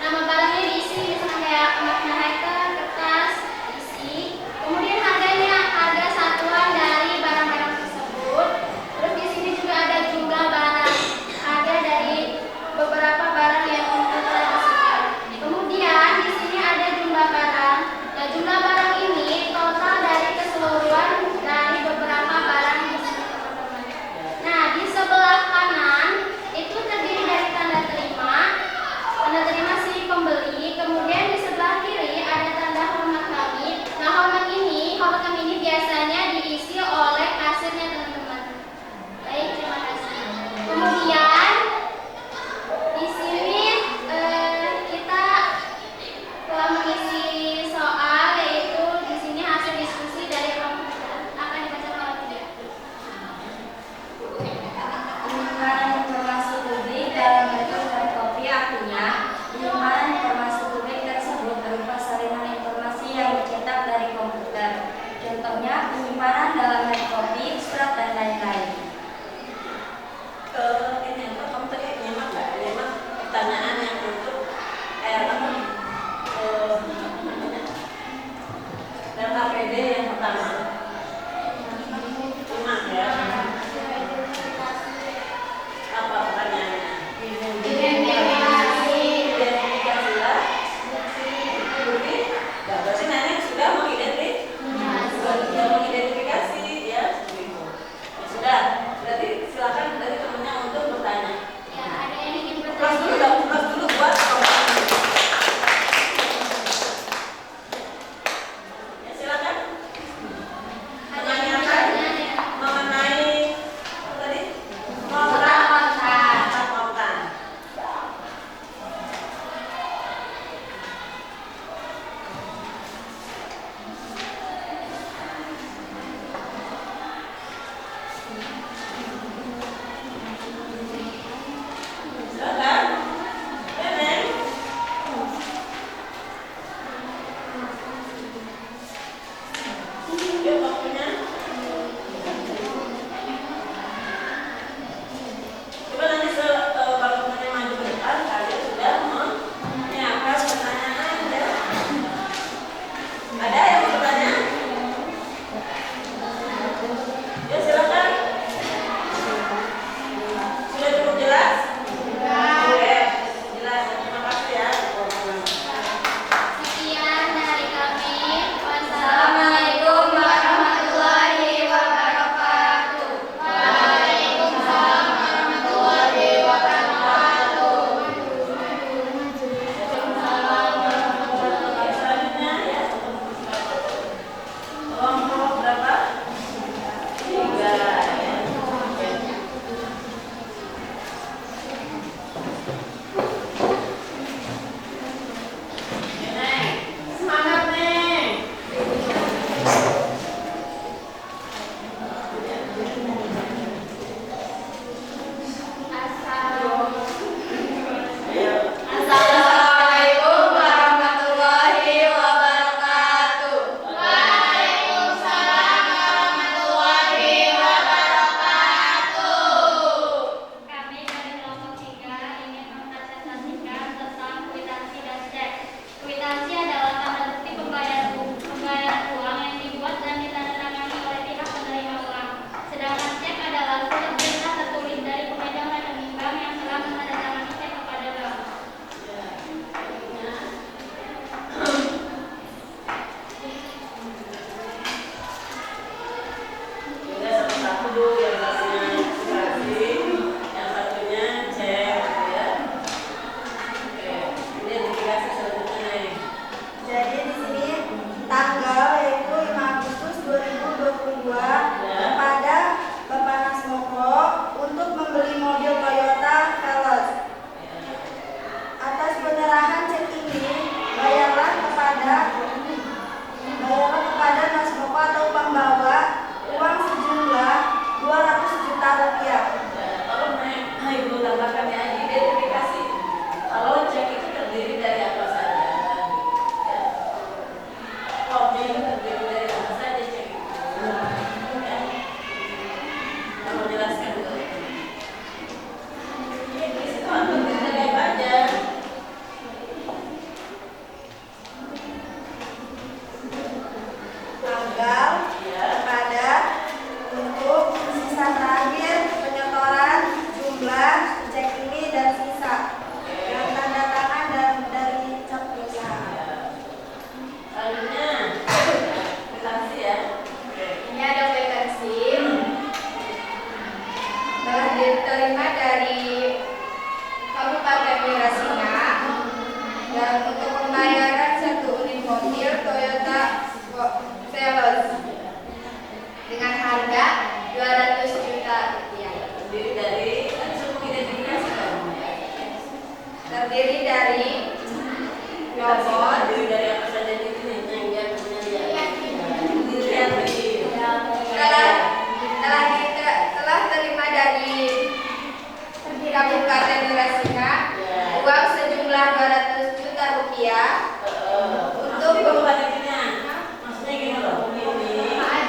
Nama barangnya diisi misalkan kayak makna hacker, kertas, isi. Kemudian harganya, harga satuan dari barang-barang tersebut. Terus di sini juga ada jumlah barang, harga dari beberapa barang yang kita disebutkan. Kemudian di sini ada jumlah barang. Nah, jumlah barang ini total dari keseluruhan dari beberapa barang di sini, teman-teman. Nah, di sebelah kanan itu terdiri dari tanda terima si pembeli. Kemudian di sebelah kiri ada tanda hormat kami. Nah, hormat kami ini biasanya diisi oleh kasirnya, teman-teman. Baik, terima kasih. Kemudian di sini kita telah mengisi soal, yaitu di sini hasil diskusi dari komputer akan dibaca oleh tidak. Penyimpanan informasi publik dalam bentuk hardcopy artinya penyimpanan informasi publik tersebut berupa salinan informasi yang dicetak dari komputer. Contohnya penyimpanan dalam hardcopy, surat dan lain-lain. Ini apa kamu tadi nyimak nggak? Nyimak pertanyaan yang untuk apa? Dan APD yang pertama. Nyimak ya. Apa pertanyaannya? Identifikasilah bukti. Ya, berarti nenek sudah mengidentifikasi ya seperti itu. Ya, sudah. Berarti silakan dari temennya untuk bertanya. Ya, ada yang ingin Kelas dulu bertanya. dong, kelas dulu buat kompetensi. Ya, silakan. Menanyakan mengenai apa tadi? Kontak. Silakan. Nenek. Yuk, waktunya. Coba nanti kalau temannya maju ke depan, kalian sudah menyiapkan pertanyaan ya. Ada yang mau bertanya? Ya, silakan. Sudah terima dari Kabupaten Mirasinga, dan untuk pembayaran 1 unit mobil Toyota Veloz dengan harga 200 juta rupiah. Terdiri dari Terdiri dari nomor terdiri dari apa saja di sini? Yang dia punya dia. Terdiri telah terima dari Kabupaten Mirasinga uang sejumlah 200 juta rupiah untuk pembayarannya. Maksudnya gini loh. Ini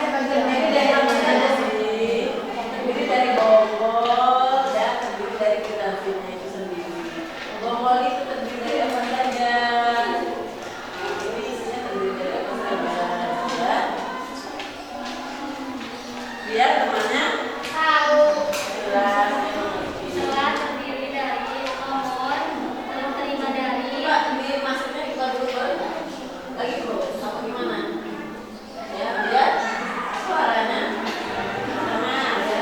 terdiri dari apa saja sih? Terdiri dari bonggol dan terdiri dari kwitansinya itu sendiri. Bonggol itu terdiri dari apa saja? Ini isinya terdiri dari apa saja? Ya. Biar temannya Tahu. jelas. Telah terdiri dari nomor telah terima dari Pak, ini maksudnya kita dulu baru lagi bro, sama gimana? Ya, biar suaranya sama ya.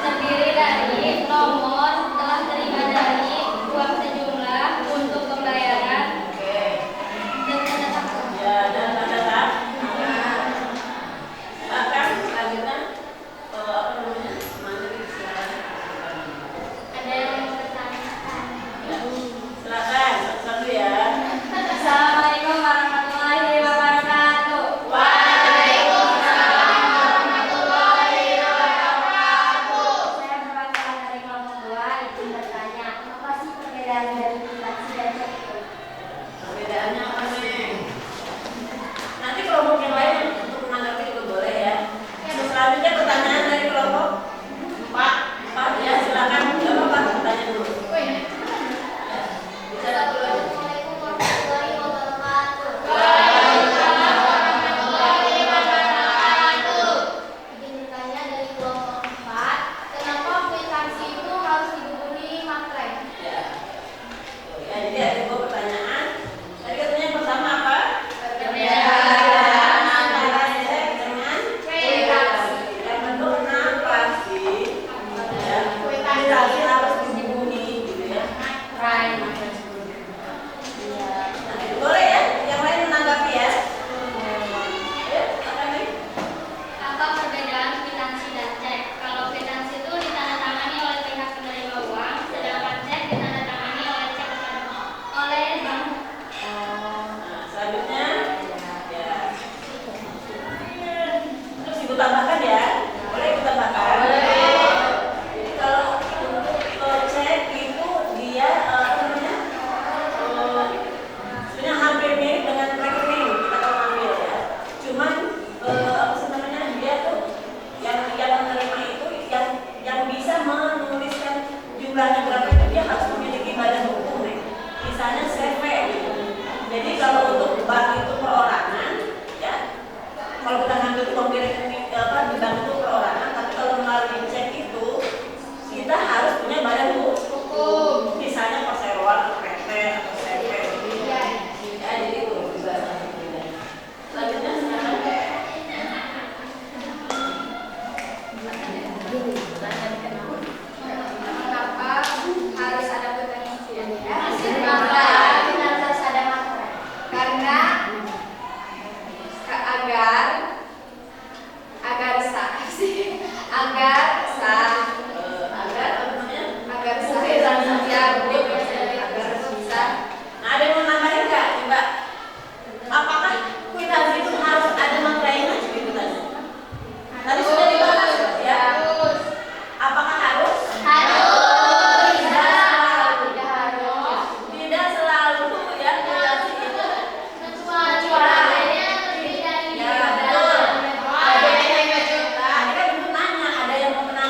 terdiri dari nomor telah terima dari uang sejumlah untuk pembayaran Oke. dan tanda takut. Ya, dan tanda tak. Akan selanjutnya apa namanya? Materi silakan. Ada yang mau bertanyakan? Ya. Silakan, satu ya. Assalamualaikum warahmatullahi wabarakatuh. Saya perwakilan dari kelompok 2 izin bertanya, apa sih perbedaan dari kwitansi dan cek itu? Perbedaannya apa nih? Nanti kelompok yang lain untuk menanggapi juga boleh ya. Selanjutnya pertanyaan dari kelompok 4 ya, silakan. Nggak apa-apa, bertanya dulu. Ya, bisa satu lagi. Assalamualaikum warahmatullahi wabarakatuh. Izin bertanya dari kelompok 4, kenapa kwitansi itu harus dihubungi materai? Ya. Ya, jadi ada dua pertanyaan. Tadi katanya yang pertama apa? Perbedaan antara cek dengan kwitansi. Yang kedua kenapa sih? Ya, kwitansi harus dihubungi gitu ya. Nanti boleh ya, yang lain menanggapi ya. Ya, apa nih? Apa perbedaan kwitansi dan cek? Kalau kwitansi itu ditandatangani oleh pihak penerima uang, sedangkan cek ditandatangani oleh bank. Nah, selanjutnya ya. Terus ibu tambahkan ya. Boleh ibu tambahkan? Jadi kalau untuk cek itu dia apa namanya? Sebenarnya hampir mirip dengan rekening kita kalau ngambil ya. Cuman apa sih namanya, dia tuh yang menerima itu yang bisa menuliskan jumlahnya berapa itu dia harus memiliki badan hukum nih. Misalnya CV gitu. Jadi kalau untuk bank itu perorangan ya. Kalau kita ngambil uang di rekening di bank itu perorangan, tapi kalau melalui cek itu kita harus punya badan hukum. Misalnya perseroan atau PT atau CV. Ya, jadi itu juga salah satunya. Selanjutnya silakan. Kenapa harus ada kwitansi? Kenapa harus ada materai? Karena agar sah agar sah Agar apa namanya? agar sah Oke, transaksi. ya agar sah. Nah, ada yang mau nambahin nggak? Coba. Apakah kwitansi itu harus ada materainya? Kwitansi. Tadi sudah dibahas ya. Apakah harus? Tidak selalu ya kwitansi itu. Kecuali terdiri dari Ya, betul. Nah, ini kan ibu nanya, ada yang mau menanggapi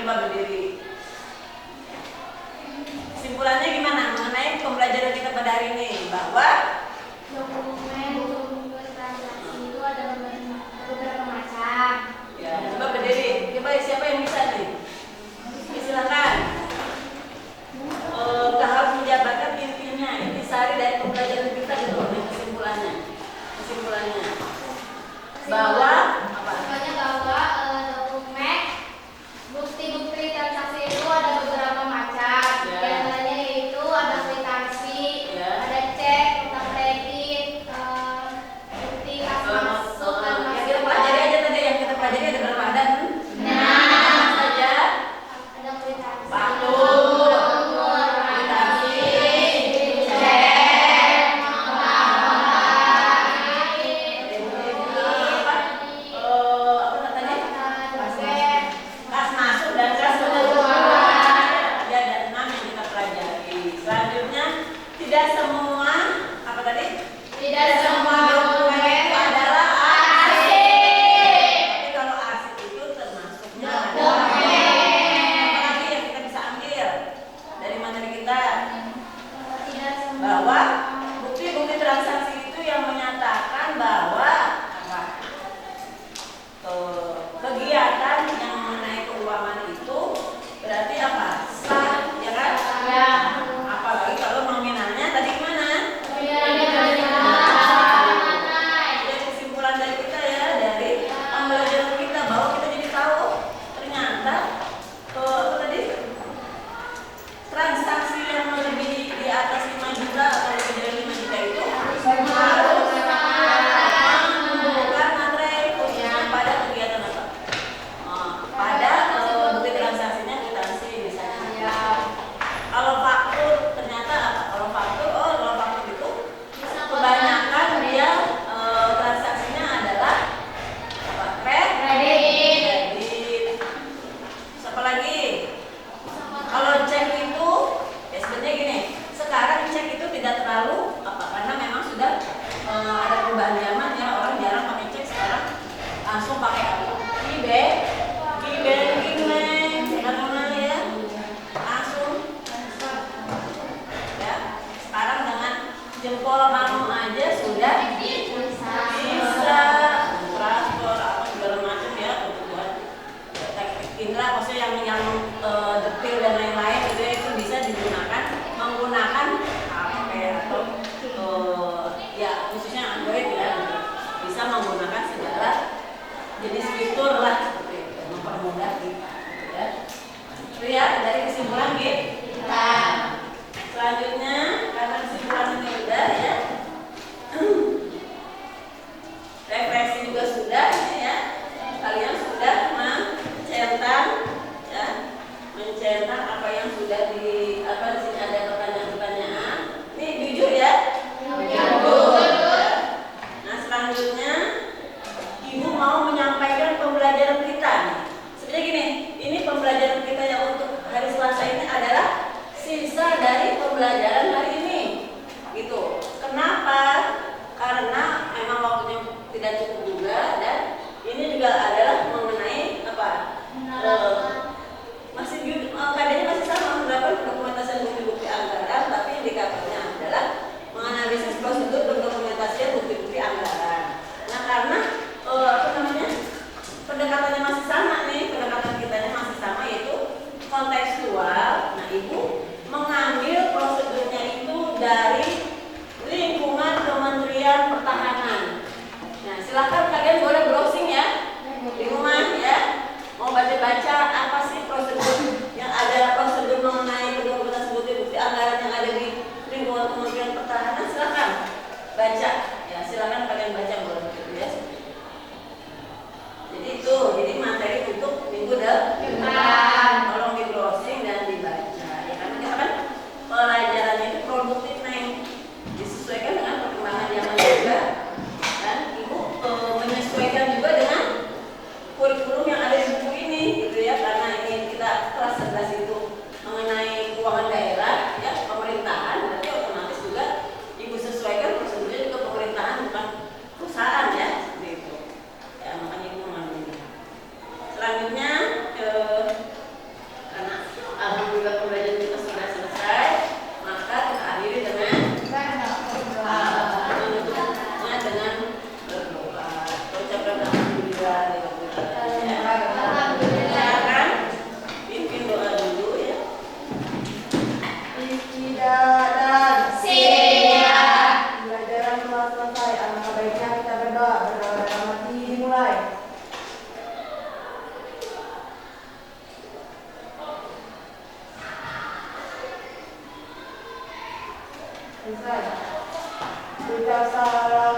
coba berdiri. Kesimpulannya gimana mengenai pembelajaran kita pada hari ini? Bahwa Dokumen transaksi itu ada beberapa macam. ya, coba berdiri. Coba siapa yang bisa nih? Silakan. Harus menjabarkan intinya, intisari dari pembelajaran kita gitu. Kesimpulannya. Bahwa apa? Makanya bahwa dokumen bukti-bukti transaksi itu ada beberapa macam. Ya. Di antaranya yaitu ada kwitansi, Ya. ada cek, nota kredit, bukti kas masuk dan Yang kita pelajari aja tadi, yang kita pelajari ada berapa ada? Nah. Saja. Ada kwitansi. Faktur, kwitansi, Cek, apa katanya? Kas masuk dan kas keluar. Ya, ada 6 yang kita pelajari. Selanjutnya, tidak semua apa tadi? Tidak semua dokumen itu adalah arsip. Tapi kalau arsip itu termasuknya adalah apalagi yang kita bisa ambil dari materi kita bahwa bukti-bukti transaksi itu yang menyatakan bahwa apa? Kegiatan yang mengenai keuangan itu berarti apa? Sah, ya kan? Ya. Apalagi kalau nominalnya tadi gimana? Jadi kesimpulan dari kita ya, dari pembelajaran kita bahwa kita jadi tahu ternyata apa tadi? Transaksi yang lebih di atas 5 juta atau lebih dari 5 juta itu harus mengumpulkan materai khususnya pada kegiatan apa? Pada bukti transaksinya kwitansi misalnya. Kalau faktur ternyata apa? Kalau faktur itu kebanyakan dia transaksinya adalah apa? Kredit. Siapa lagi? Kalau cek itu ya sebenarnya gini, sekarang cek itu tidak terlalu apa karena memang sudah ada perubahan zaman ya, orang jarang pakai cek sekarang langsung pakai apa? E-banking sekarang ya langsung ya sekarang dengan jempol kamu aja sudah bisa transfer apa segala macam ya untuk buat teknik Indra maksudnya yang detail dan lain-lain itu bisa digunakan menggunakan HP atau ya khususnya Android ya bisa menggunakan segala jenis fitur lah seperti itu mempermudah kita ya. Itu ya dari kesimpulan kita. Selanjutnya karena kesimpulan ini udah ya refleksi juga sudah ya kalian sudah mencetak ya mencetak apa yang sudah di apa di sini ada pertanyaan-pertanyaan ini jujur ya jujur ya. Nah selanjutnya ibu mau menyampaikan pembelajaran kita nih sebenarnya gini ini pembelajaran kita yang untuk hari Selasa ini adalah ucap salam